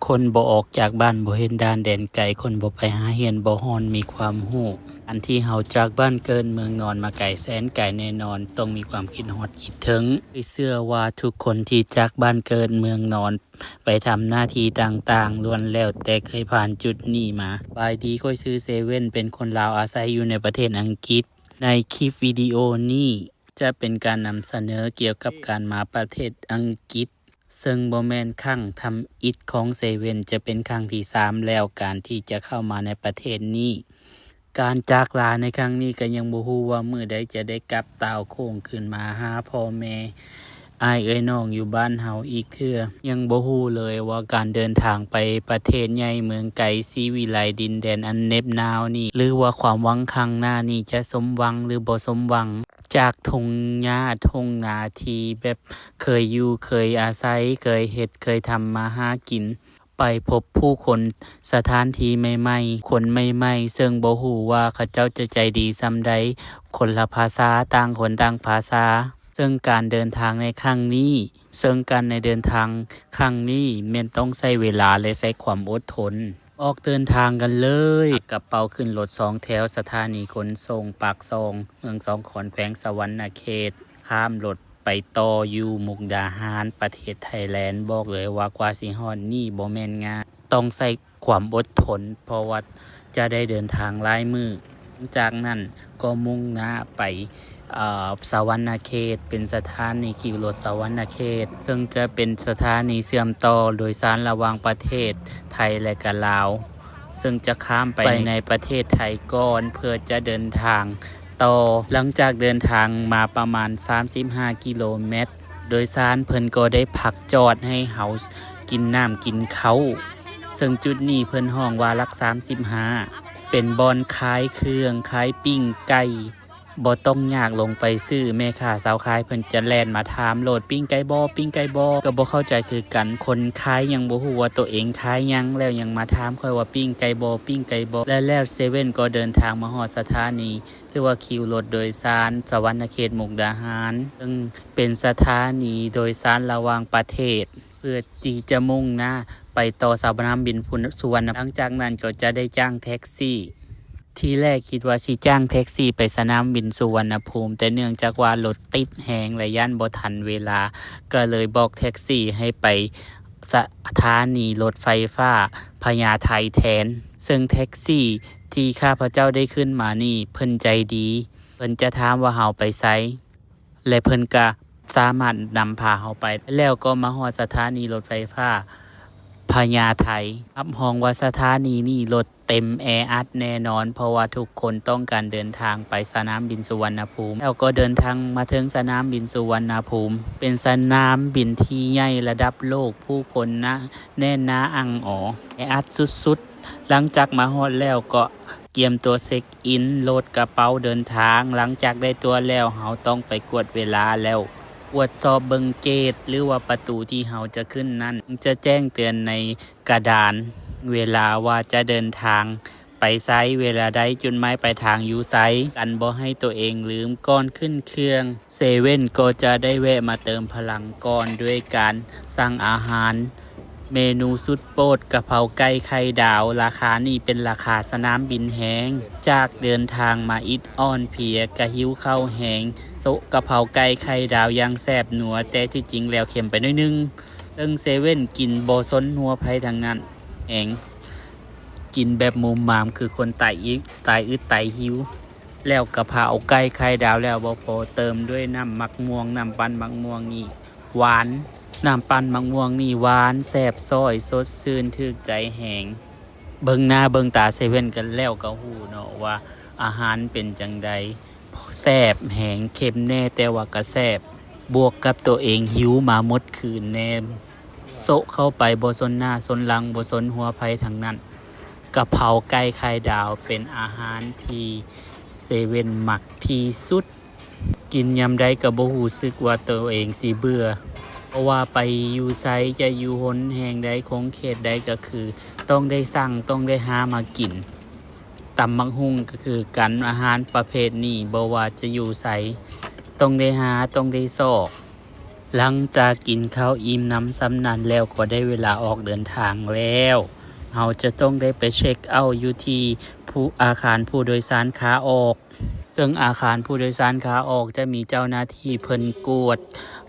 คนบ่ออกจากบ้านบ่เห็นด่านแดนไกลคนบ่ไปหาเฮียนบ่ฮอนมีความรู้อันที่เฮาจากบ้านเกินเมืองนอนมาไกลแสนไกลแน่นอนต้องมีความคิดฮอดคิดถึงเชื่อว่าทุกคนที่จากบ้านเกินเมืองนอนไปทำหน้าที่ต่างๆล้วนแล้วแต่เคยผ่านจุดนี้มาบายดีค่อยซื้อเซเว่นเป็นคนลาวอาศัยอยู่ในประเทศอังกฤษในคลิปวิดีโอนี้จะเป็นการนำเสนอเกี่ยวกับการมาประเทศอังกฤษซึ่งบ่แม่นครั้งทำอิฐของเซเว่นจะเป็นครั้งที่3แล้วการที่จะเข้ามาในประเทศนี้การจากลาในครั้งนี้ก็ยังบ่ฮู้ว่ามื้อใดจะได้กลับตาวโค้งขึ้นมาหาพ่อแม่อ้ายเอ้ยน้องอยู่บ้านเฮาอีกเทื่อยังบ่ฮู้เลยว่าการเดินทางไปประเทศใหญ่เมืองไกลสีวิไลดินแดนอันเน็บหนาวนี่หรือว่าความหวังข้างหน้านี่จะสมหวังหรือบ่สมหวังจากทุ่งหญ้าทุ่งนาที่แบบเคยอยู่เคยอาศัยเคยเฮ็ดเคยทำมาหากินไปพบผู้คนสถานที่ใหม่ๆคนใหม่ๆซึ่งบ่ฮู้ว่าเขาเจ้าจะใจดีส่ำใดคนละภาษาต่างคนต่างภาษาซึ่งการเดินทางในครั้งนี้แม่นต้องใช้เวลาและใช้ความอดทนออกเดินทางกันเลยกระเป๋าขึ้นรถ2แถวสถานีขนส่งปากซองเมืองสองขอนแขวงสะหวรรณเขตข้ามรถไปต่ออยู่มุกดาหารประเทศไทยแลนด์บอกเลยว่ากว่าสิฮอดนี่บ่แม่นง่ายต้องใช้ความอดทนเพราะว่าจะได้เดินทางหลายมื้อจากนั้นก็มุ่งหน้าไปสะหวรรณเขตเป็นสถานีขี่รถสะหวรรณเขตซึ่งจะเป็นสถานีเชื่อมต่อโดยสารระหว่างประเทศไทยและก็ลาวซึ่งจะข้ามไปในประเทศไทยก่อนเพื่อจะเดินทางต่อหลังจากเดินทางมาประมาณ35กิโลเมตรโดยสารเพิ่นก็ได้พักจอดให้เฮากินน้ำกินข้าวซึ่งจุดนี้เพิ่นห้องว่าหลัก35เป็นบอนขายเครื่องขายปิ้งไก่บ่ต้องยากลงไปซื้อแม่ค้าสาวขายเพิ่นจะแล่นมาถามโลดปิ้งไก่บ่ก็บ่เข้าใจคือกันคนขายยังบ่ฮู้ว่าตัวเองขายหยังแล้วยังมาถามค่อยว่าปิ้งไก่บ่แล้วเซเว่นก็เดินทางมาฮอดสถานีหรือว่าคิวรถโดยสารสะหวรรณเขตมุกดาหารซึ่งเป็นสถานีโดยสารระหว่างประเทศเพื่อที่จะมุ่งหน้าไปต่อสนามบินสุวรรณภูมิหลังจากนั้นก็จะได้จ้างแท็กซี่ทีแรกคิดว่าสิจ้างแท็กซี่ไปสนามบินสุวรรณภูมิแต่เนื่องจากว่ารถติดแหงและย่านบ่ทันเวลาก็เลยบอกแท็กซี่ให้ไปสถานีรถไฟฟ้าพญาไทแทนซึ่งแท็กซี่ที่ข้าพเจ้าได้ขึ้นมานี่เพิ่นใจดีเพิ่นจะถามว่าเฮาไปไสและเพิ่นก็สามารถนำพาเฮาไปแล้วก็มาฮอดสถานีรถไฟฟ้าพญาไทรับรองว่าสถานีนี่รถเต็มแออัดแน่นอนเพราะว่าทุกคนต้องการเดินทางไปสนามบินสุวรรณภูมิแล้วก็เดินทางมาถึงสนามบินสุวรรณภูมิเป็นสนามบินที่ใหญ่ระดับโลกผู้คนนะแน่นหนาอังอ๋อแออัดสุดๆหลังจากมาฮอดแล้วก็เตรียมตัวเช็คอินโหลดกระเป๋าเดินทางหลังจากได้ตัวแล้วเฮาต้องไปกวดเวลาแล้วตรวจสอบเบิงเกตหรือว่าประตูที่เฮาจะขึ้นนั้นจะแจ้งเตือนในกระดานเวลาว่าจะเดินทางไปไซเวลาใดจุดหมายปลายทางอยู่ไซกันบ่ให้ตัวเองลืมก่อนขึ้นเครื่องเซเว่นก็จะได้แวะมาเติมพลังก่อนด้วยการสั่งอาหารเมนูสุดโปรดกะเพราไก่ไข่ดาวราคานี่เป็นราคาสนามบินแหงจากเดินทางมาอิดอ่อนเพียกะหิวข้าวแหงโซะกะเพราไก่ไข่ดาวยังแซ่บหนัวแต่ที่จริงแล้วเค็มไปหน่อยนึงเซเว่นกินบ่สนหัวไผทั้งนั้นแหงกินแบบมุมมามคือคนตายอึดหิวแล้วกะเพราไก่ไข่ดาวแล้วบ่พอเติมด้วยน้ำมักม่วงน้ำปั่นมักม่วงนี่หวานน้ำปั่นมักม่วงนี่หวานแซ่บซ้อยสดชื่นถึกใจแหงเบิ่งหน้าเบิ่งตาเซเว่นกันแล้วก็ฮู้เนาะว่าอาหารเป็นจังใดแซ่บแหงเค็มแน่แต่ว่าก็แซ่บบวกกับตัวเองหิวมาหมดคืนแน่โซะเข้าไปบ่สนหน้าสนหลังบ่สนหัวไผทั้งนั้นกะเพราไก่ไข่ดาวเป็นอาหารที่เซเว่นมักที่สุดกินยามใดก็บ่รู้สึกว่าตัวเองสิเบื่อเพราะว่าไปอยู่ไสจะอยู่หนแห่งใดของเขตใดก็คือต้องได้สั่งต้องได้หามากินตำบักหุ่งก็คือกันอาหารประเภทนี้บ่ว่าจะอยู่ไสต้องได้หาต้องได้ซอก หลังจากกินข้าวอิ่มน้ำสำนันแล้วก็ได้เวลาออกเดินทางแล้วเราจะต้องได้ไปเช็คเอาท์อยู่ที่อาคารผู้โดยสารขาออกซึ่งอาคารผู้โดยสารขาออกจะมีเจ้าหน้าที่เพิ่นกวด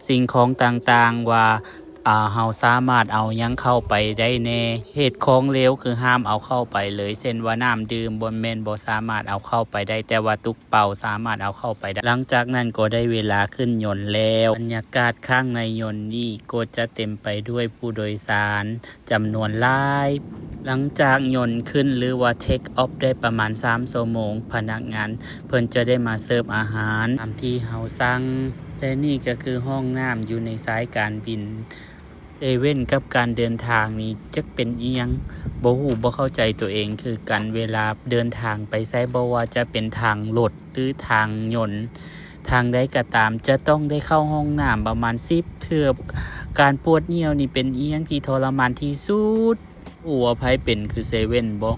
สิ่งของต่างๆว่าเฮาสามารถเอายังเข้าไปได้แน่เหตุของเหลวคือห้ามเอาเข้าไปเลยเช่นว่าน้ำดื่มบนแม่นบ่สามารถเอาเข้าไปได้แต่ว่าตุกเป่าสามารถเอาเข้าไปได้หลังจากนั้นก็ได้เวลาขึ้นยนต์แล้วบรรยากาศข้างในยนต์นี่ก็จะเต็มไปด้วยผู้โดยสารจำนวนหลายหลังจากยนต์ขึ้นหรือว่าเทคออฟได้ประมาณ3ชั่วโมงพนักงานเพิ่นจะได้มาเสิร์ฟอาหารตามที่เฮาสั่งและนี่ก็คือห้องน้ำอยู่ในสายการบินเซเว่นกับการเดินทางนี้จะเป็นอีหยังบ่ฮู้บ่เข้าใจตัวเองคือกันเวลาเดินทางไปไสบ่ว่าจะเป็นทางรถหรือทางยนต์ทางใดก็ตามจะต้องได้เข้าห้องน้ำประมาณ10เทื่อการปวดเหี่ยวนี่เป็นอีหยังที่ทรมานที่สุดหัวไผเป็นคือเซเว่นบ่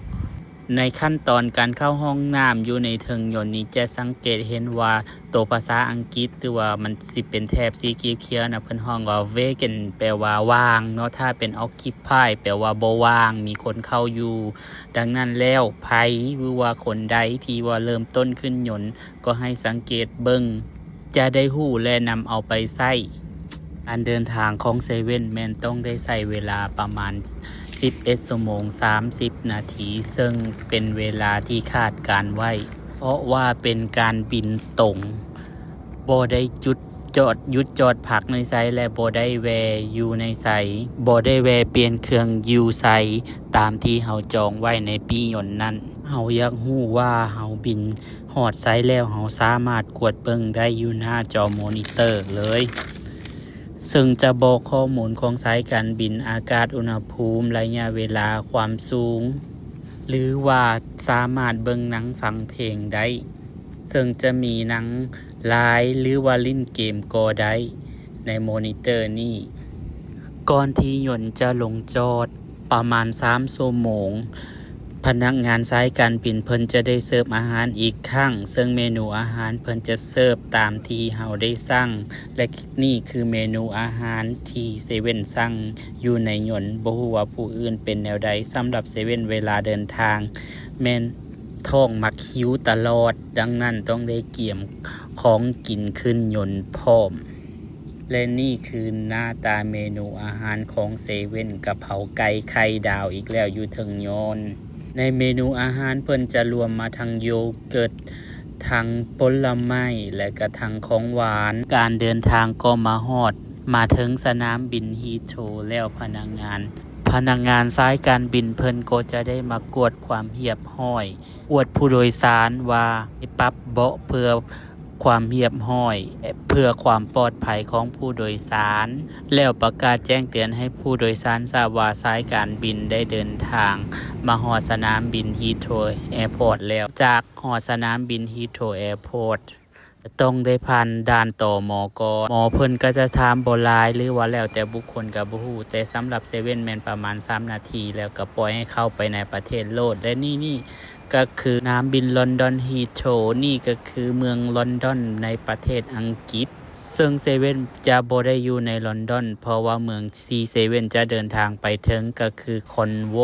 ในขั้นตอนการเข้าห้องน้ำอยู่ในเทิงยนต์นี้จะสังเกตเห็นว่าตัวภาษาอังกฤษหรือว่ามันสิเป็นแถบสีเขียวๆนะเพิ่นฮ้องว่า vacant แปลว่าว่างเนาะถ้าเป็น occupy แปลว่าบ่ว่างมีคนเข้าอยู่ดังนั้นแล้วไผหรือว่าคนใดที่ว่าเริ่มต้นขึ้นยนต์ก็ให้สังเกตเบิ่งจะได้ฮู้และนำเอาไปใช้การเดินทางของเซเว่นแม่นต้องได้ใช้เวลาประมาณ11 ชั่วโมง 30 นาทีซึ่งเป็นเวลาที่คาดการไว้เพราะว่าเป็นการบินตรงบ่ได้หยุดจอดพักในไซและบ่ได้แวอยู่ในไซบ่ได้แวเปลี่ยนเครื่องอยู่ไซตามที่เฮาจองไว้ในปียนต์นั้นเฮาอยากฮู้ว่าเฮาบินฮอดไซแล้วเฮาสามารถกวดเบิ่งได้อยู่หน้าจอมอนิเตอร์เลยซึ่งจะบอกข้อมูลของสายการบินอากาศอุณหภูมิระยะเวลาความสูงหรือว่าสามารถเบิ่งหนังฟังเพลงได้ซึ่งจะมีหนังไลฟ์หรือว่าเล่นเกมก็ได้ในมอนิเตอร์นี้ก่อนที่ยนต์จะลงจอดประมาณ3ชั่วโมงพนักงานสายการบินเพิ่นจะได้เสิร์ฟอาหารอีกครั้งซึ่งเมนูอาหารเพิ่นจะเสิร์ฟตามที่เฮาได้สั่งและนี่คือเมนูอาหารที่เซเว่นสั่งอยู่ในยนต์บ่ฮู้ว่าผู้อื่นเป็นแนวใดสำหรับเซเว่นเวลาเดินทางแม่นท้องมักหิวตลอดดังนั้นต้องได้เกี่ยมของกินขึ้นยนต์พร้อมและนี่คือหน้าตาเมนูอาหารของเซเว่นกะเพราไก่ไข่ดาวอีกแล้วอยู่เทิงยนต์ในเมนูอาหารเพิ่นจะรวมมาทั้งโยเกิร์ตทั้งผลไม้และก็ทั้งของหวานการเดินทางก็มาฮอดมาถึงสนามบินฮีโธรแล้วพนักงานสายการบินเพิ่นก็จะได้มากวดความเรียบร้อยอวดผู้โดยสารว่าให้ปรับเบาะเพื่อความเรียบร้อยเพื่อความปลอดภัยของผู้โดยสารแล้วประกาศแจ้งเตือนให้ผู้โดยสารทราบว่าสายการบินได้เดินทางมาฮอดสนามบินฮีโธรแอร์พอร์ตแล้วจากฮอดสนามบินฮีโธรแอร์พอร์ตต้องได้ผ่านด่านต่อมก่อนหมอเพิ่นก็จะถามบ่หลายหรือว่าแล้วแต่บุคคลก็บ่ฮู้แต่สำหรับเซเว่นแม่นประมาณ3นาทีแล้วก็ปล่อยให้เข้าไปในประเทศโลดและนี่ก็คือสนามบินลอนดอนฮีโธรนี่ก็คือเมืองลอนดอนในประเทศอังกฤษซึ่งเซเว่นจะบ่ได้อยู่ในลอนดอนเพราะว่าเมืองที่เซเว่นจะเดินทางไปถึงก็คือคอนโว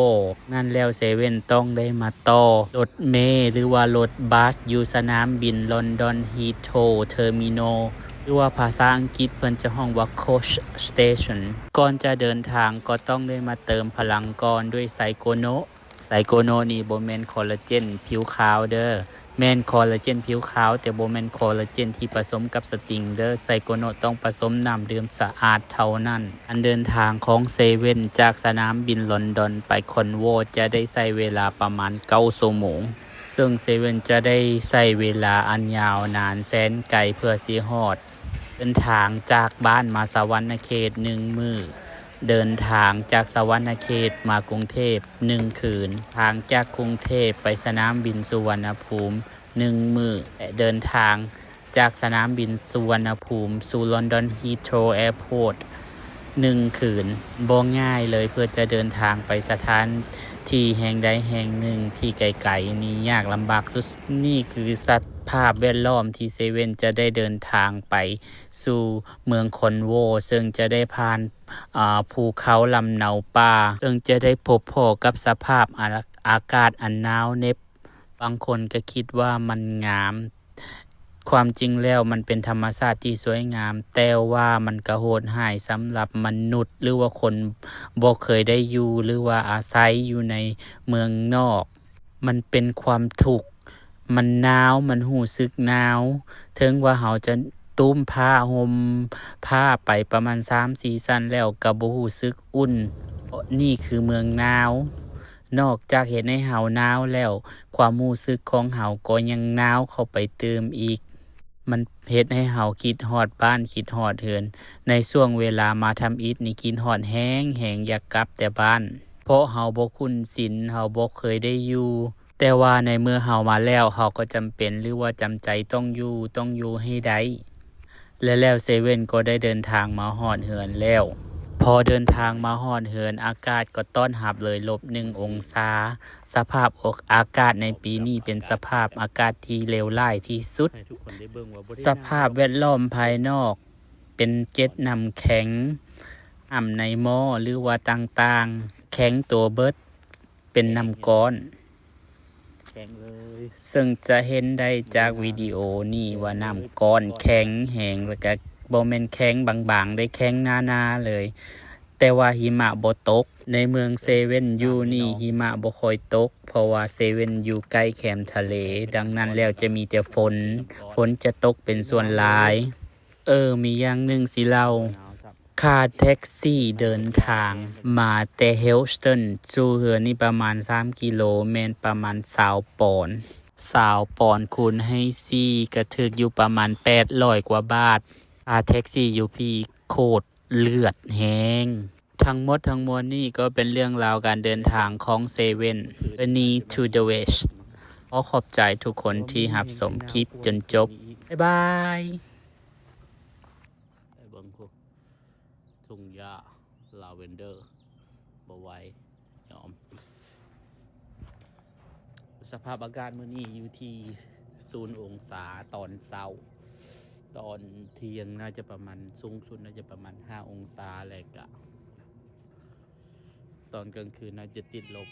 งั้นแล้วเซเว่นต้องได้มาต่อรถเมล์หรือว่ารถบัสอยู่สนามบินลอนดอนฮีโธรเทอร์มินอลหรือว่าภาษาอังกฤษเพิ่นจะฮ้องว่า Coach Station ก่อนจะเดินทางก็ต้องได้มาเติมพลังก่อนด้วยไซโกโนนี่บ่แม่นคอลลาเจนผิวขาวเด้อแม่นคอลลาเจนผิวขาวแต่บ่แม่นคอลลาเจนที่ผสมกับสติงเด้อไซโกโนต้องผสมน้ำดื่มสะอาดเท่านั้นอันเดินทางของเซเว่นจากสนามบินลอนดอนไปคอนโวจะได้ใช้เวลาประมาณ9ชั่วโมงซึ่งเซเว่นจะได้ใช้เวลาอันยาวนานแสนไกลเพื่อสิฮอดเดินทางจากบ้านมาสวรรณเขต1มื้อเดินทางจากสวรรณเขตมากรุงเทพ1คืนทางจากกรุงเทพไปสนามบินสุวรรณภูมิ1มื้อและเดินทางจากสนามบินสุวรรณภูมิสู่ลอนดอนฮีโธรแอร์พอร์ต1คืนบ่ง่ายเลยเพื่อจะเดินทางไปสถานที่แห่งใดแห่งหนึ่งที่ไกลๆนี้ยากลำบากสุดนี่คือ ภาพแวดล้อมที่เซเว่นจะได้เดินทางไปสู่เมืองคอนโวซึ่งจะได้ผ่านภูเขาลำเนาป่าซึ่งจะได้พบพอกับสภาพอากาศอันหนาวเหน็บบางคนก็คิดว่ามันงามความจริงแล้วมันเป็นธรรมชาติที่สวยงามแต่ว่ามันก็โหดร้ายสำหรับมนุษย์หรือว่าคนบ่เคยได้อยู่หรือว่าอาศัยอยู่ในเมืองนอกมันเป็นความทุกข์มันหนาวมันรู้สึกหนาวถึงว่าเราจะตุ้มผ้าห่มผ้าไปประมาณ 3-4 สั้นแล้วก็บ่รู้สึกอุ่นเพราะนี่คือเมืองหนาวนอกจากเฮ็ดให้เราหนาวแล้วความรู้สึกของเราก็ยังหนาวเข้าไปเติมอีกมันเฮ็ดให้เราคิดฮอดบ้านคิดฮอดเรือนในช่วงเวลามาทำอิฐนี่คิดฮอดแห้งอยากกลับแต่บ้านเพราะเราบ่คุ้นชินเราบ่เคยได้อยู่แต่ว่าในเมื่อเรามาแล้วเราก็จำเป็นหรือว่าจำใจต้องอยู่ให้ได้และแล้วเซเว่นก็ได้เดินทางมาฮอดเรือนแล้วพอเดินทางมาฮอดเรือนอากาศก็ต้อนรับเลย-1 องศาสภาพอากาศในปีนี้เป็นสภาพอากาศที่เลวร้ายที่สุดสภาพแวดล้อมภายนอกเป็นเกล็ดน้ำแข็งในหม้อหรือว่าต่างๆแข็งตัวเบิดเป็นน้ำก้อนซึ่งจะเห็นได้จากวิดีโอนี่ว่าน้ำก้อนแข็งแห้งแล้วก็บ่แม่นแข็งบางๆได้แข็งหนาๆเลยแต่ว่าหิมะบ่ตกในเมืองเซเว่นอยู่นี่หิมะบ่ค่อยตกเพราะว่าเซเว่นอยู่ใกล้แคมป์ทะเลดังนั้นแล้วจะมีแต่ฝนจะตกเป็นส่วนหลายมีอย่างหนึ่งสิเล่าค่าแท็กซี่เดินทางมาแต่เฮลสตันสู่เฮือนนี่ประมาณ3 กิโลแม่นประมาณ20 ปอนด์20 ปอนด์คูณให้4ก็ถึกอยู่ประมาณ800 กว่าบาทค่าแท็กซี่อยู่พี่โคตรเลือดแฮงทั้งหมดทั้งมวลนี่ก็เป็นเรื่องราวการเดินทางของเซเว่น Journey to the West ขอขอบใจทุกคนที่รับชมคลิปจนจบบ๊ายบายทุ่งหญ้าลาเวนเดอร์บ่ไหวยอมสภาพอากาศมื้อนี้อยู่ที่0 องศาตอนเช้าตอนเที่ยงน่าจะประมาณสูงสุดน่าจะประมาณ5 องศาแหละกะตอนกลางคืนน่าจะติดลบ